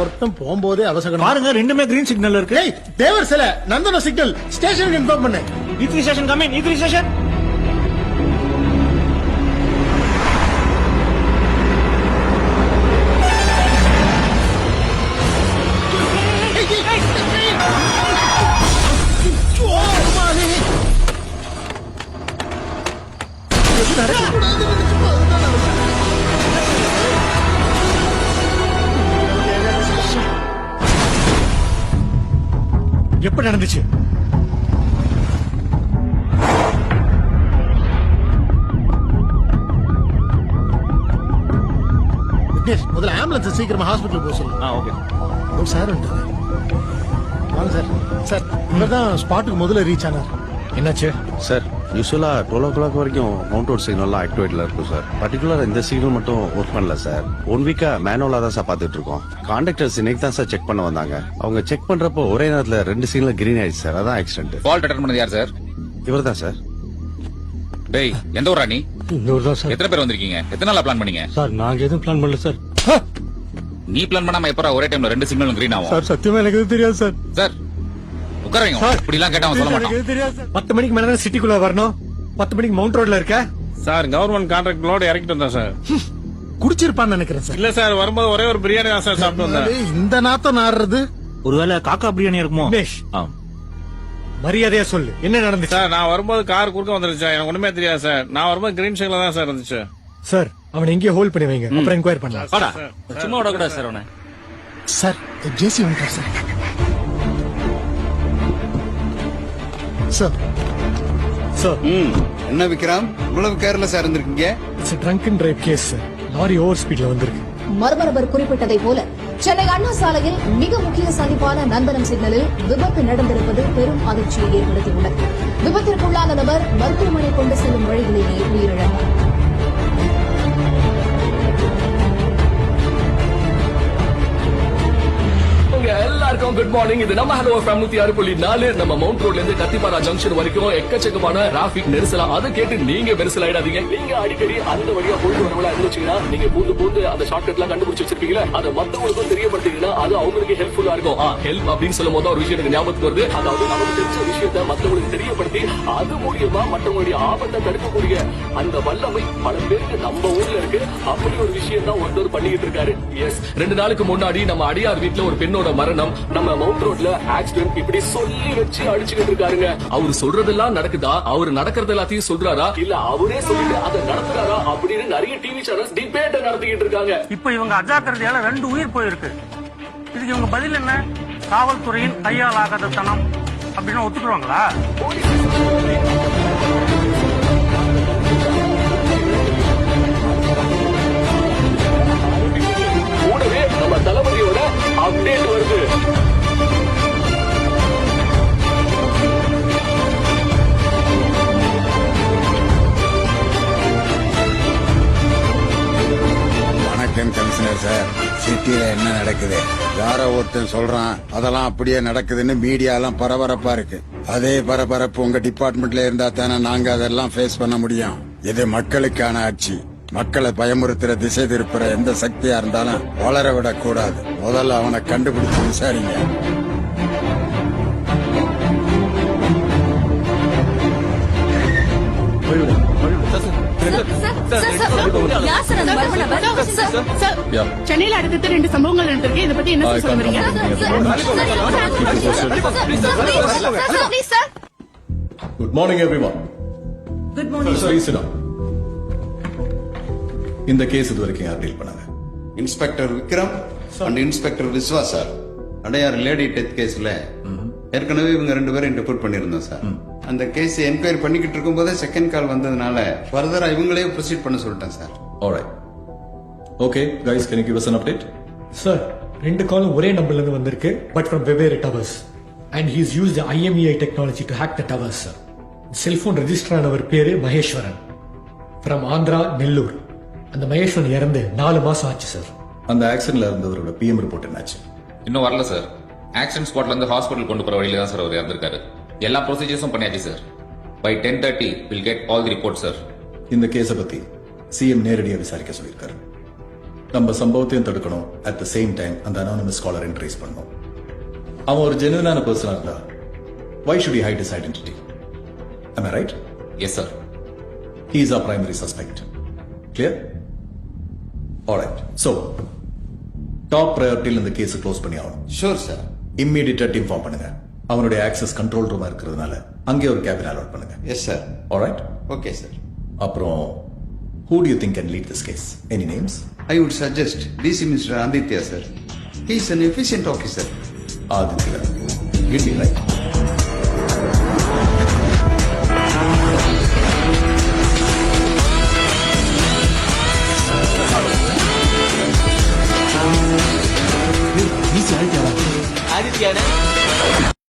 ஒருத்தன் போகும்போதே அவசரம் பாருங்க ரெண்டுமே கிரீன் சிக்னல் இருக்கு. தேவர் சில நந்தன சிக்னல் ஸ்டேஷனுக்கு இன்ஃபார்ம் பண்ணு. E3 station coming. E3 station. எப்ப நடந்துச்சு? முதல்ல ஆம்புலன்ஸ் சீக்கிரமா ஹாஸ்பிட்டல் போக சொல்லு. ஓகே சார் வாங்க சார். சார் இவர் தான் ஸ்பாட்டுக்கு முதல்ல ரீச் ஆனார். என்னாச்சு சார்? யூஸ்வலா 12 o'clock வரைக்கும் மவுண்ட் ரோட் சிக்னல்லாம் ஆக்டிவேட்ல இருக்கும் சார். பர்டிகுலர் இந்த சிக்னல் மட்டும் ஒர்க் பண்ணல சார். 1 வீக்கா மேனுவலா தான் சார் பாத்துட்டு இருக்கோம். கான்ட்ராக்டர்ஸ் இன்னைக்கு தான் சார் செக் பண்ண வந்தாங்க. அவங்க செக் பண்றப்போ ஒரே நேரத்துல 2 சிக்னல் கிரீன் ஆயிடுச்சு சார். அதான் ஆக்சிடென்ட். ஃபால்ட் அட்டெண்ட் பண்ணது யார் சார்? இவர் தான் சார். டேய் எந்த ஊரா நீ? சார். எத்தனை பேர் வந்திருக்கீங்க? எத்தனை நாளா பிளான் பண்ணீங்க? சார் நாங்க எதுவும் பிளான் பண்ணல சார். நீ பிளான் பண்ணாம எப்பறா ஒரே டைம்ல 2 சிக்னலும் கிரீன் ஆகும்? சார் சத்தியமா எனக்கு எதுவும் தெரியாது சார். சார் உட்காருங்க. இப்படி எல்லாம் கேட்டா அவன் சொல்ல மாட்டான். எனக்கு தெரியாது சார். 10 மணிக்கு மேல சிட்டிக்குள்ள வரணும். 10 மணிக்கு மவுண்ட் ரோட்ல இருக்க சார். கவர்மெண்ட் கான்ட்ராக்ட் லோடு இறக்கிட்டு வந்தேன் சார். குடிச்சிருப்பான்னு நினைக்கிறேன் சார். இல்ல சார், வரும்போது ஒரே ஒரு பிரியாணி தான் சார் சாப்பிட்டு வந்தேன். இந்த நாத்தம் நாடுறது ஒருவேளை காக்கா பிரியாணி இருக்குமோ? மரியாதையா சொல்லு என்ன நடந்துச்சு? சார் நான் வரும்போது கார் குறுக்க வந்துருச்சு. எனக்கு ஒண்ணுமே தெரியாது சார். நான் வரும்போது கிரீன் சிக்னல் தான் சார் இருந்துச்சு. சார் அவனை எங்கேயே ஹோல்ட் பண்ணி வைங்க, அப்புறம் என்கொயரி பண்ணலாம். சும்மா விடக்கூடாது சார் அவனை. சார் ஜேசி வந்துட்டார் சார். சார் சார் என்ன விக்ரம் இவ்வளவு கேர்லெஸ்ஸா இருந்திருக்கீங்க? It's drunk and drive case sir. Lorry over ஸ்பீட்ல வந்திருக்கு. மர்ம நபர் குறிப்பிட்டதை போல சென்னை அண்ணா சாலையில் மிக முக்கிய சந்திப்பான நந்தனம் சிக்னலில் விபத்து நடந்திருப்பது பெரும் அதிர்ச்சியை ஏற்படுத்தியுள்ளது. விபத்திற்குள்ளான நபர் மருத்துவமனை கொண்டு செல்லும் வழியிலேயே உயிரிழந்தார். எல்லாருக்கும் குட் மார்னிங். இது நம்ம ஹலோ FM 106.4. நம்ம மவுண்ட் ரோட்ல இருந்து கத்திப்பாரா ஜங்ஷன் வரைக்கும் எக்கச்சக்கமான டிராபிக் நெரிசலா. அதை கேட்டு நீங்க நெரிசல் ஆயிடாதீங்க. நீங்க அடிக்கடி அந்த வழியா போயிட்டு வரவங்களா இருந்துச்சுன்னா நீங்க பூந்து அந்த ஷார்ட்கட் எல்லாம் கண்டுபிடிச்சு வச்சிருப்பீங்களா? அதை மத்தவங்களுக்கும் தெரியப்படுத்தீங்கன்னா அது அவங்களுக்கு ஹெல்ப்ஃபுல்லா இருக்கும். ஹெல்ப் அப்படின்னு சொல்லும் போது ஒரு விஷயம் எனக்கு ஞாபகத்துக்கு வருது. அதாவது நமக்கு தெரிஞ்ச விஷயத்த மத்தவங்களுக்கு தெரியப்படுத்தி அது மூலியமா மற்றவங்களுடைய ஆபத்தை தடுக்கக்கூடிய அந்த வல்லமை பல பேருக்கு நம்ம ஊர்ல இருக்கு. அப்படி ஒரு விஷயம் தான் ஒருத்தர் பண்ணிக்கிட்டு இருக்காரு. எஸ், 2 நாளுக்கு முன்னாடி நம்ம அடியார் வீட்டுல ஒரு பெண்ணோட மரணம். நம்ம மவுண்ட் ரோட்ல ஆக்சிடென்ட் இப்படி சொல்லி வச்சு அடிச்சுக்கிட்டு இருக்காருங்க. அவரு சொல்றதெல்லாம் நடக்குதா? அவரு நடக்கிறது எல்லாத்தையும் சொல்றாரா இல்ல அவரே சொல்லிட்டு அதை நடத்துறாரா அப்படின்னு நிறைய டிவி சேனல்ஸ் டிபேட் நடத்திக்கிட்டு இருக்காங்க. இப்ப இவங்க அஜாக்கிரதையால 2 உயிர் போயிருக்கு. இதுக்கு இவங்க பதில் என்ன? காவல்துறையின் கையால் ஆகாத தனம் அப்படின்னு ஒத்துக்குவாங்களா? கூடவே நம்ம தளபதியோட அப்டேட் வருது. வணக்கம் கமிஷனர் சார். சிட்டியில என்ன நடக்குது? யாரோ ஒருத்தன் சொல்றான் அதெல்லாம் அப்படியே நடக்குதுன்னு மீடியாலாம் பரபரப்பா இருக்கு. அதே பரபரப்பு உங்க டிபார்ட்மெண்ட்ல இருந்தா தானே நாங்க அதெல்லாம் ஃபேஸ் பண்ண முடியும். இது மக்களுக்கான ஆட்சி. மக்களை பயமுறுத்துற, திசை திருப்புற எந்த சக்தியா இருந்தாலும் வளர விடக் கூடாது. முதல்ல அவனை கண்டுபிடிச்சு விசாரிங்க. சென்னையில அடுத்தடுத்து 2 சம்பவங்கள் நடந்திருக்கு. இதை பத்தி என்ன சொல்ல வரீங்க? Good morning everyone. Good morning. இந்த கேஸ் இது வரைக்கும் யார் டீல் பண்ணாங்க? Inspector Vikram and inspector Viswa sir. Adyar lady death கேஸ்ல ஏற்கனவே இவங்க 2 பேரும் ரிப்போர்ட் பண்ணிருந்தோம் சார். அந்த கேஸ் என்கொயரி பண்ணிக்கிட்டு இருக்கும் போதே செகண்ட் கால் வந்ததுனால ஃபர்தரா இவங்களே ப்ரொசீட் பண்ண சொல்லிட்டேன் sir. Alright. Okay guys, can you give us an update? Sir 2 காலும் ஒரே நம்பர்ல இருந்து வந்திருக்கு, பட் ஃப்ரம் வெவ்வேறு towers. And he is used IMEI technology to hack the towers sir. Cellphone register ஆனவர் பேரு மகேஸ்வரன், ஃப்ரம் ஆந்திரா, நெல்லூர். அந்த மகேஸ்வரன் இறந்து 4 மாசம் ஆச்சு சார். அந்த ஆக்சிடென்ட்ல இருந்தவரோட PM ரிப்போர்ட் என்னாச்சு? இன்னும் வரல சார். ஆக்சிடென்ட் ஸ்பாட்ல இருந்து ஹாஸ்பிட்டல் கொண்டு போற வழியில தான் சார் அவர் இறந்திருக்காரு. எல்லா ப்ரொசீஜர்ஸும் பண்ணியாச்சு sir. By 10:30 will get all the report sir. இந்த கேஸை பத்தி CM நேரடியாக விசாரிக்க சொல்லியிருக்காரு. நம்ம சம்பவத்தையும் தடுக்கணும் அட் த சேம் டைம் அந்த அனானிமஸ் காலரை ட்ரேஸ் பண்ணணும். அவன் ஒரு ஜெனுவனான பர்சனா இருந்தா why should he hide his identity? Am I right? Yes sir. He is our primary suspect. Clear? Alright. So, top priority இந்த கேஸ் க்ளோஸ் பண்ணி ஆகணும். Sure sir. இம்மீடியட்டா இன்ஃபார்ம் பண்ணுங்க. அவனுடைய ஆக்சஸ் கண்ட்ரோல் ரூமா இருக்கிறதுனால அங்கே ஒரு கேபின் அலாட் பண்ணுங்க. Yes sir. Alright? Okay sir. அப்புறம் who do you think can lead this case? Any names? I would suggest DC Mr. Aditya, sir. He is an efficient officer. Aditya. Guilty, right?